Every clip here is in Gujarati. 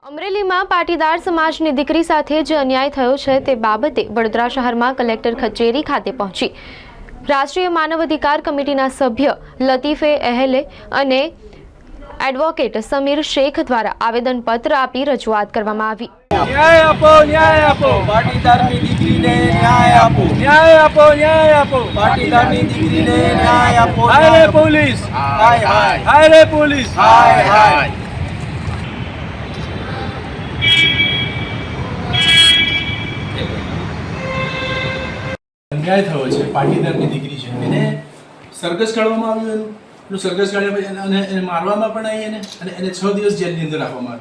અમરેલીમાં પાટીદાર સમાજની દીકરી સાથે જે અન્યાય થયો છે તે બાબતે વડોદરા શહેરમાં કલેક્ટર કચેરી ખાતે પહોંચી રાષ્ટ્રીય માનવ અધિકાર કમિટીના સભ્ય લતીફે અહેલે અને એડવોકેટ સમીર શેખ દ્વારા આવેદનપત્ર આપી રજૂઆત કરવામાં આવી। ન્યાય આપો પાટીદારની દીકરીને ન્યાય આપો, ન્યાય આપો, ન્યાય આપો પાટીદારની દીકરીને ન્યાય આપો। હાય રે પોલીસ, હાય હાય, હાય રે પોલીસ, હાય હાય। અન્યાય થયો છે। પાટીદારની દીકરી છે, એને સરઘસ કાઢવામાં આવ્યું, એનું સરઘસ કાઢ્યા અને એને મારવામાં પણ આવી અને એને 6 દિવસ જેલની અંદર રાખવામાં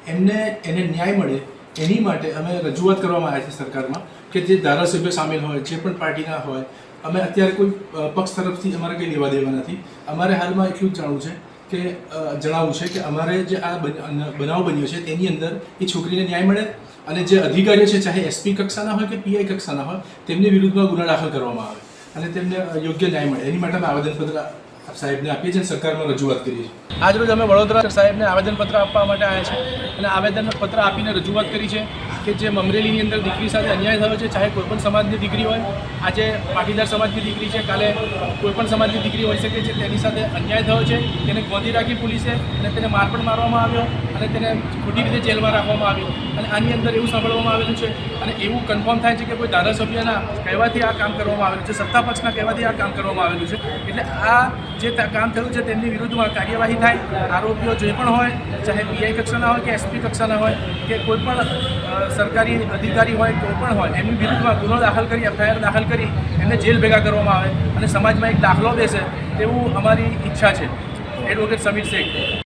આવ્યું। એને ન્યાય મળે એની માટે અમે રજૂઆત કરવામાં આવ્યા છે સરકારમાં કે જે ધારાસભ્ય સામેલ હોય, જે પણ પાર્ટીના હોય, અમે અત્યારે કોઈ પક્ષ તરફથી અમારે કંઈ લેવા દેવા નથી। અમારે હાલમાં એટલું જ જણાવવું છે કે અમારે જે આ બનાવ બન્યો છે તેની અંદર એ છોકરીને ન્યાય મળે અને જે અધિકારીઓ છે, ચાહે એસપી કક્ષાના હોય કે પીઆઈ કક્ષાના હોય, તેમની વિરુદ્ધમાં ગુનો દાખલ કરવામાં આવે અને તેમને યોગ્ય ન્યાય મળે એની માટે અમે આવેદનપત્ર સાહેબને આપીએ છીએ અને સરકારમાં રજૂઆત કરીએ છીએ। આજરોજ અમે વડોદરા સાહેબને આવેદનપત્ર આપવા માટે આવ્યા છે અને આવેદનપત્ર આપીને રજૂઆત કરી છે કે જે અમરેલીની અંદર દીકરી સાથે અન્યાય થયો છે, ચાહે કોઈપણ સમાજની દીકરી હોય, આજે પાટીદાર સમાજની દીકરી છે, કાલે કોઈપણ સમાજની દીકરી હોઈ શકે છે, તેની સાથે અન્યાય થયો છે, તેને ગોંધી રાખી પોલીસે અને તેને માર પણ મારવામાં આવ્યો અને તેને ખોટી રીતે જેલમાં રાખવામાં આવી અને આની અંદર એવું સાંભળવામાં આવેલું છે અને એવું કન્ફર્મ થાય છે કે કોઈ ધારાસભ્યના કહેવાથી આ કામ કરવામાં આવેલું છે, સત્તા પક્ષના કહેવાથી આ કામ કરવામાં આવેલું છે। એટલે આ જે કામ થયું છે તેમની વિરુદ્ધમાં કાર્યવાહી થાય। આરોપીઓ જે પણ હોય, ચાહે પીઆઈ કક્ષાના હોય કે એસપી કક્ષાના હોય કે કોઈ પણ સરકારી અધિકારી હોય, કોઈ પણ હોય, એમની વિરુદ્ધમાં ગુનો દાખલ કરી, એફઆઈઆર દાખલ કરી એમને જેલ ભેગા કરવામાં આવે અને સમાજમાં એક દાખલો બેસે તેવું અમારી ઈચ્છા છે। એડવોકેટ સમીર શેખ।